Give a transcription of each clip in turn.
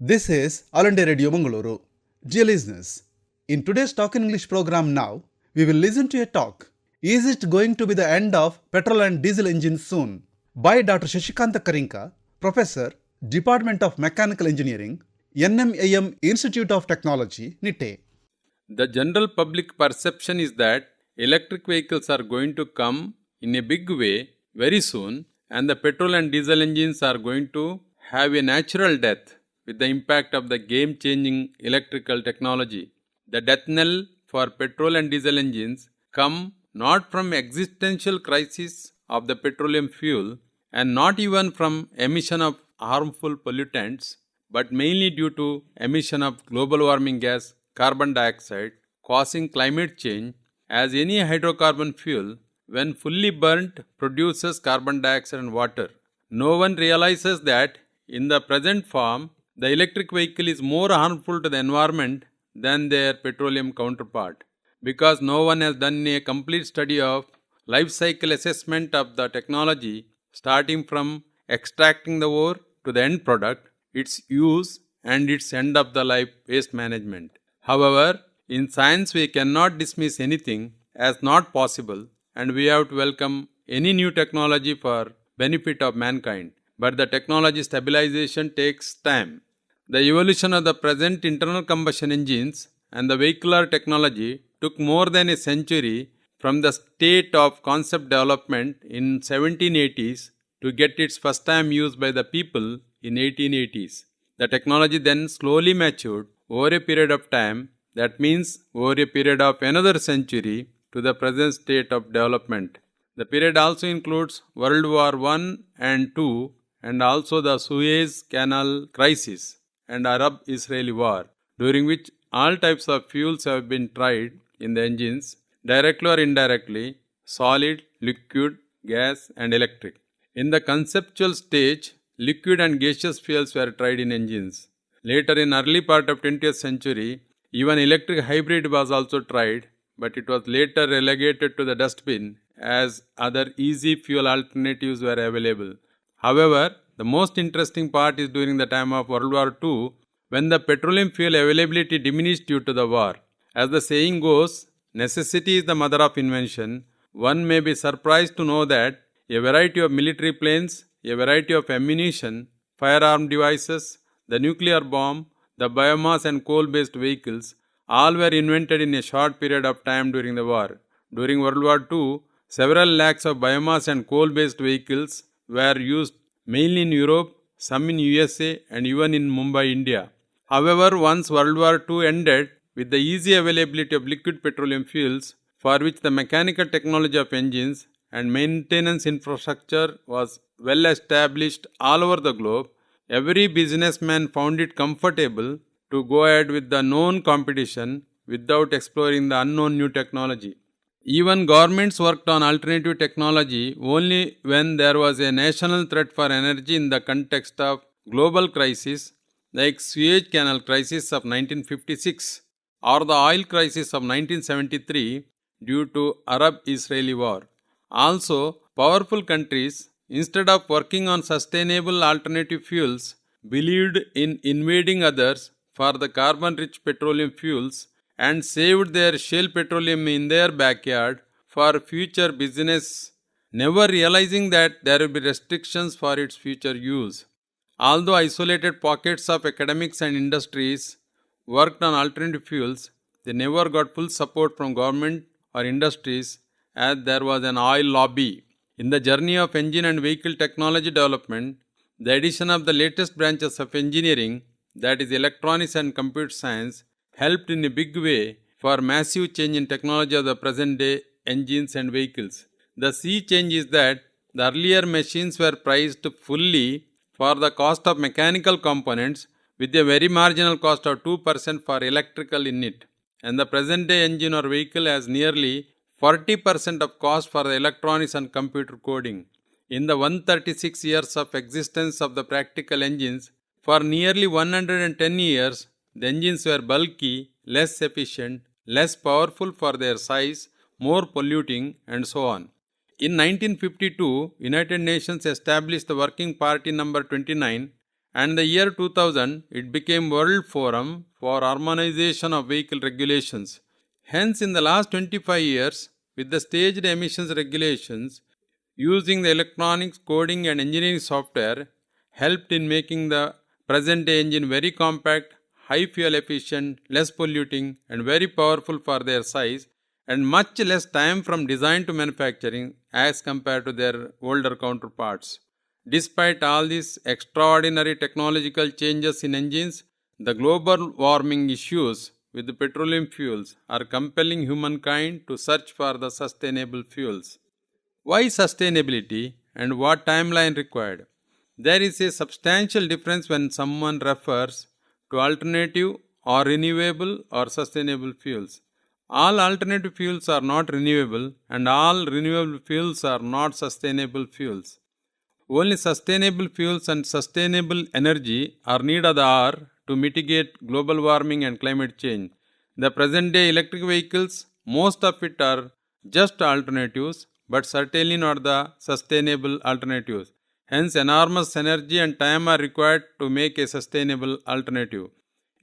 This is All India Radio Mangaluru. Dear listeners, in today's Talk in English program now, we will listen to a talk. Is it going to be the end of petrol and diesel engines soon? By Dr. Shashikanta Karinka, Professor, Department of Mechanical Engineering, NMAM Institute of Technology, NITE. The general public perception is that electric vehicles are going to come in a big way very soon, and the petrol and diesel engines are going to have a natural death with the impact of the game-changing electrical technology. The death knell for petrol and diesel engines come not from existential crisis of the petroleum fuel and not even from emission of harmful pollutants, but mainly due to emission of global warming gas carbon dioxide causing climate change, as any hydrocarbon fuel when fully burnt produces carbon dioxide and water. No one realizes that in the present form the electric vehicle is more harmful to the environment than their petroleum counterpart, because no one has done a complete study of life cycle assessment of the technology, starting from extracting the ore to the end product, its use and its end of the life waste management. However, in science we cannot dismiss anything as not possible, and we have to welcome any new technology for benefit of mankind. But the technology stabilization takes time. The evolution of the present internal combustion engines and the vehicular technology took more than a century from the state of concept development in 1780s to get its first time use by the people in 1880s. The technology then slowly matured over a period of time, that means over a period of another century, to the present state of development. The period also includes World War I and II and also the Suez Canal crisis and Arab-Israeli war, during which all types of fuels have been tried in the engines, directly or indirectly, solid, liquid, gas and electric. In the conceptual stage, liquid and gaseous fuels were tried in engines. Later, in early part of 20th century, even electric hybrid was also tried, but it was later relegated to the dustbin as other easy fuel alternatives were available. However, the most interesting part is during the time of World War II, when the petroleum fuel availability diminished due to the war. As the saying goes, necessity is the mother of invention. One may be surprised to know that a variety of military planes, a variety of ammunition, firearm devices, the nuclear bomb, the biomass and coal-based vehicles all were invented in a short period of time during the war. During World War II, several lakhs of biomass and coal-based vehicles were used mainly in Europe, some in USA and even in Mumbai, India. However, once World War II ended, with the easy availability of liquid petroleum fuels, for which the mechanical technology of engines and maintenance infrastructure was well established all over the globe, every businessman found it comfortable to go ahead with the known competition without exploring the unknown new technology. Even governments worked on alternative technology only when there was a national threat for energy in the context of global crisis like Suez Canal crisis of 1956 or the oil crisis of 1973 due to Arab-Israeli war. Also, powerful countries, instead of working on sustainable alternative fuels, believed in invading others for the carbon-rich petroleum fuels and saved their shale petroleum in their backyard for future business, never realizing that there will be restrictions for its future use. Although isolated pockets of academics and industries worked on alternative fuels, they never got full support from government or industries, as there was an oil lobby. In the journey of engine and vehicle technology development, the addition of the latest branches of engineering, that is electronics and computer science, helped in a big way for massive change in technology of the present day engines and vehicles. The sea change is that the earlier machines were priced fully for the cost of mechanical components with a very marginal cost of 2% for electrical in it, and the present day engine or vehicle has nearly 40% of cost for the electronics and computer coding. In the 136 years of existence of the practical engines, for nearly 110 years, the engines were bulky, less efficient, less powerful for their size, more polluting, and so on. In 1952, United Nations established the Working Party number 29 and the year 2000 it became World Forum for Harmonization of Vehicle Regulations. Hence, in the last 25 years, with the staged emissions regulations, using the electronics, coding and engineering software helped in making the present day engine very compact, high fuel efficient, less polluting and very powerful for their size and much less time from design to manufacturing as compared to their older counterparts. Despite all these extraordinary technological changes in engines, the global warming issues with the petroleum fuels are compelling humankind to search for the sustainable fuels. Why sustainability and what timeline required? There is a substantial difference when someone refers to alternative or renewable or sustainable fuels. All alternative fuels are not renewable and all renewable fuels are not sustainable fuels. Only sustainable fuels and sustainable energy are needed at the hour to mitigate global warming and climate change. The present day electric vehicles, most of it are just alternatives, but certainly not the sustainable alternatives. Hence, enormous energy and time are required to make a sustainable alternative.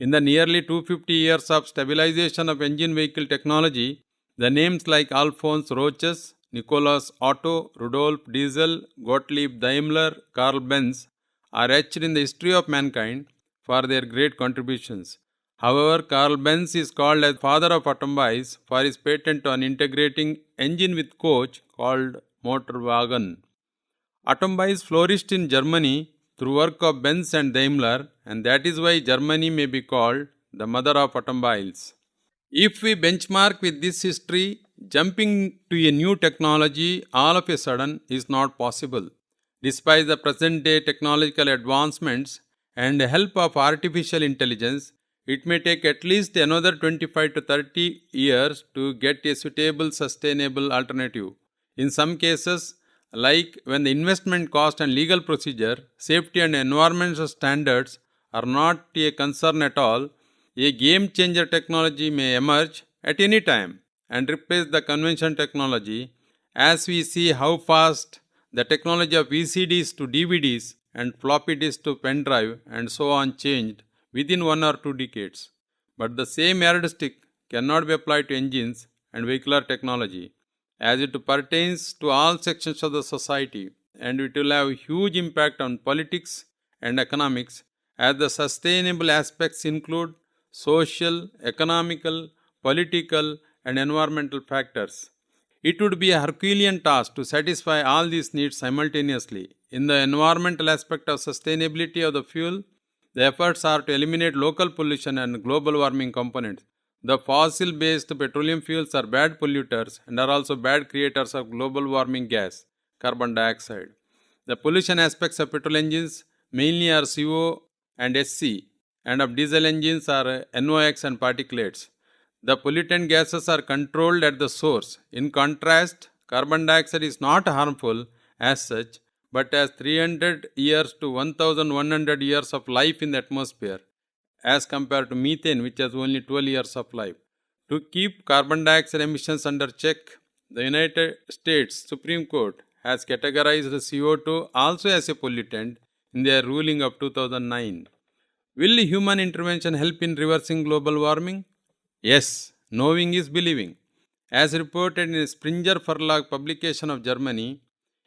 In the nearly 250 years of stabilization of engine vehicle technology, the names like Alphonse Roches, Nicolas Otto, Rudolf Diesel, Gottlieb Daimler, Carl Benz are etched in the history of mankind for their great contributions. However, Carl Benz is called as father of automobiles for his patent on integrating engine with coach called Motorwagen. Automobiles flourished in Germany through work of Benz and Daimler, and that is why Germany may be called the mother of automobiles. If we benchmark with this history, jumping to a new technology all of a sudden is not possible. Despite the present day technological advancements and the help of artificial intelligence, it may take at least another 25 to 30 years to get a suitable sustainable alternative. In some cases, like when the investment cost and legal procedure, safety and environmental standards are not a concern at all, a game changer technology may emerge at any time and replace the conventional technology, as we see how fast the technology of VCDs to DVDs and floppy disk to pen drive and so on changed within 1 or 2 decades. But the same yardstick cannot be applied to engines and vehicular technology, as it pertains to all sections of the society, and it will have huge impact on politics and economics, as the sustainable aspects include social, economical, political and environmental factors. It would be a Herculean task to satisfy all these needs simultaneously. In the environmental aspect of sustainability of the fuel, the efforts are to eliminate local pollution and global warming components. The fossil-based petroleum fuels are bad polluters and are also bad creators of global warming gas, carbon dioxide. The pollution aspects of petrol engines mainly are CO and SC, and of diesel engines are NOx and particulates. The pollutant gases are controlled at the source. In contrast, carbon dioxide is not harmful as such, but has 300 years to 1100 years of life in the atmosphere, as compared to methane, which has only 12 years of life. To keep carbon dioxide emissions under check, the United States Supreme Court has categorized CO2 also as a pollutant in their ruling of 2009. Will human intervention help in reversing global warming? Yes, knowing is believing. As reported in a Springer-Verlag publication of Germany,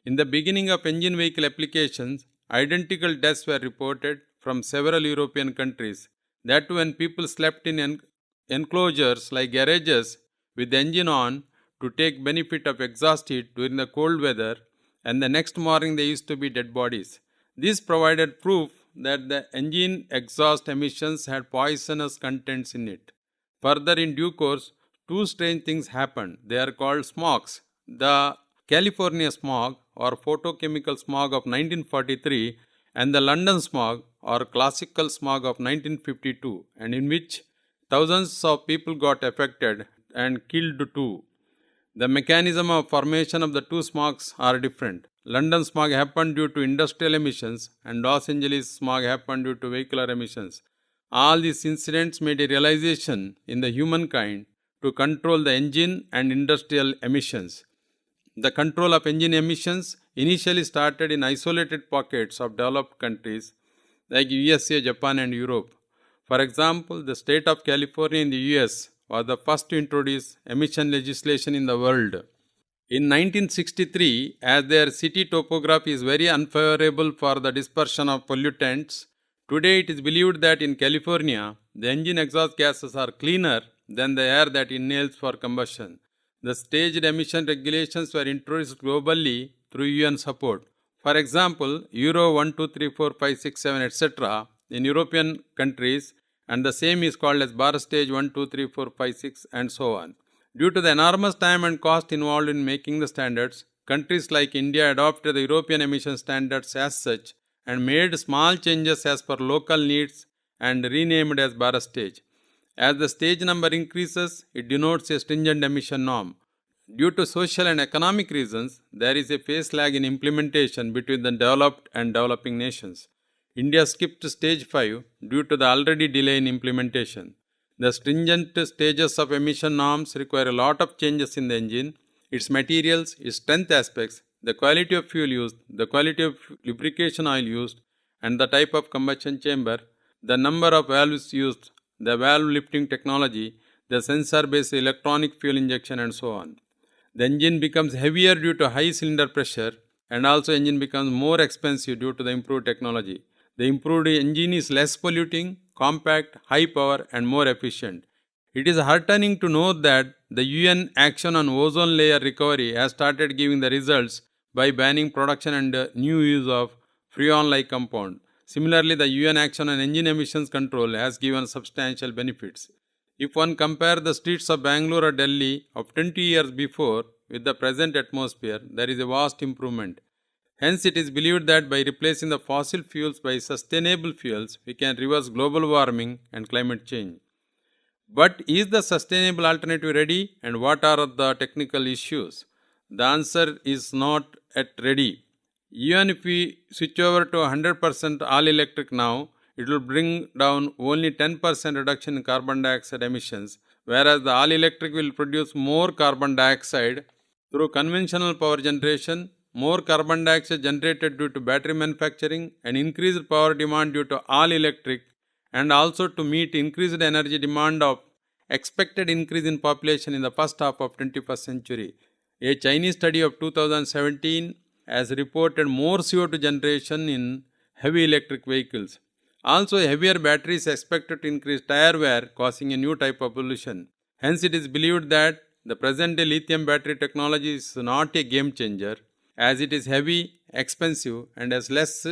in the beginning of engine vehicle applications, identical deaths were reported from several European countries. That when people slept in enclosures like garages with the engine on to take benefit of exhaust heat during the cold weather, and the next morning they used to be dead bodies. This provided proof that the engine exhaust emissions had poisonous contents in it. Further, in due course, two strange things happened. They are called smogs. The California smog or photochemical smog of 1943 and the London smog or classical smog of 1952, and in which thousands of people got affected and killed too. The mechanism of formation of the two smogs are different. London smog happened due to industrial emissions and Los Angeles smog happened due to vehicular emissions. All these incidents made a realization in the humankind to control the engine and industrial emissions. The control of engine emissions initially started in isolated pockets of developed countries. like USA, Japan, and Europe. For example, the state of California in the US was the first to introduce emission legislation in the world. In 1963, as their city topography is very unfavorable for the dispersion of pollutants, today it is believed that in California, the engine exhaust gases are cleaner than the air that inhales for combustion. The staged emission regulations were introduced globally through UN support. For example, Euro 1, 2, 3, 4, 5, 6, 7, etc. in European countries, and the same is called as bar stage 1, 2, 3, 4, 5, 6, and so on. Due to the enormous time and cost involved in making the standards, countries like India adopted the European emission standards as such and made small changes as per local needs and renamed as bar stage. As the stage number increases, it denotes a stringent emission norm. Due to social and economic reasons, there is a phase lag in implementation between the developed and developing nations. India skipped stage 5 due to the already delay in implementation. The stringent stages of emission norms require a lot of changes in the engine, its materials, its strength aspects, the quality of fuel used, the quality of lubrication oil used, and the type of combustion chamber, the number of valves used, the valve lifting technology, the sensor-based electronic fuel injection, and so on. The engine becomes heavier due to high cylinder pressure, and also engine becomes more expensive due to the improved technology. The improved engine is less polluting, compact, high power, and more efficient. It is heartening to note that the UN action on ozone layer recovery has started giving the results by banning production and new use of freon-like compound. Similarly, the UN action on engine emissions control has given substantial benefits. If one compares the streets of Bangalore or Delhi of 20 years before with the present atmosphere, there is a vast improvement. Hence, it is believed that by replacing the fossil fuels by sustainable fuels, we can reverse global warming and climate change. But is the sustainable alternative ready, and what are the technical issues? The answer is not yet ready. Even if we switch over to 100% all electric now, it will bring down only 10% reduction in carbon dioxide emissions, whereas the all electric will produce more carbon dioxide through conventional power generation, more carbon dioxide generated due to battery manufacturing, and increased power demand due to all electric, and also to meet increased energy demand of expected increase in population in the first half of 21st century. A Chinese study of 2017 has reported more CO2 generation in heavy electric vehicles. Also, heavier battery is expected to increase tire wear, causing a new type of pollution. Hence, it is believed that the present-day lithium battery technology is not a game changer, as it is heavy, expensive, and has less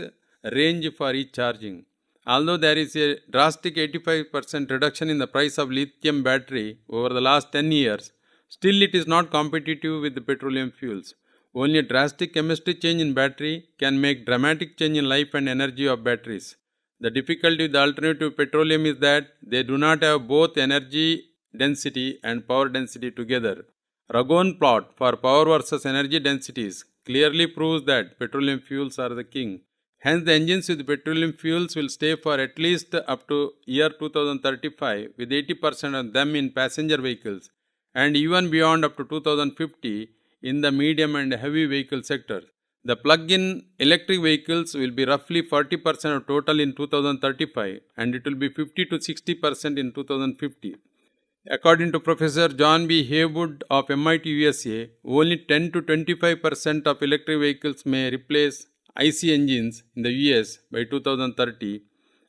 range for each charging. Although there is a drastic 85% reduction in the price of lithium battery over the last 10 years, still it is not competitive with the petroleum fuels. Only a drastic chemistry change in battery can make dramatic change in life and energy of batteries. The difficulty with the alternative petroleum is that they do not have both energy density and power density together. Ragone plot for power versus energy densities clearly proves that petroleum fuels are the king. Hence, the engines with petroleum fuels will stay for at least up to year 2035, with 80% of them in passenger vehicles, and even beyond up to 2050 in the medium and heavy vehicle sector. The plug-in electric vehicles will be roughly 40% of total in 2035, and it will be 50 to 60% in 2050. According to Professor John B. Haywood of MIT USA, only 10 to 25% of electric vehicles may replace IC engines in the US by 2030,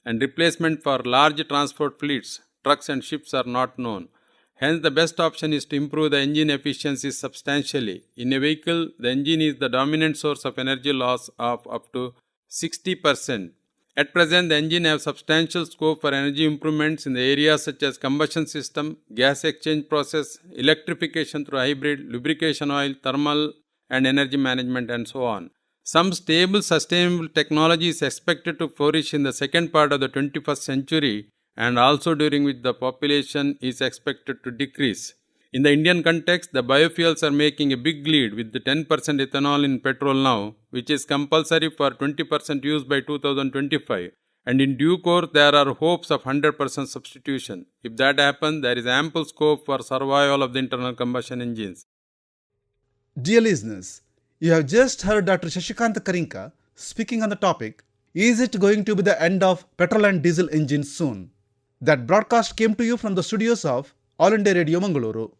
and replacement for large transport fleets, trucks and ships are not known. Hence, the best option is to improve the engine efficiency substantially. In a vehicle, the engine is the dominant source of energy loss of up to 60%. At present, the engine has substantial scope for energy improvements in the areas such as combustion system, gas exchange process, electrification through hybrid, lubrication oil, thermal and energy management, and so on. Some stable, sustainable technology is expected to flourish in the second part of the 21st century, and also during which the population is expected to decrease. In the Indian context, the biofuels are making a big lead with the 10% ethanol in petrol now, which is compulsory for 20% use by 2025. And in due course, there are hopes of 100% substitution. If that happens, there is ample scope for survival of the internal combustion engines. Dear listeners, you have just heard Dr. Shashikant Karinka speaking on the topic Is it going to be the end of petrol and diesel engines soon? That broadcast came to you from the studios of All India Radio Mangaluru.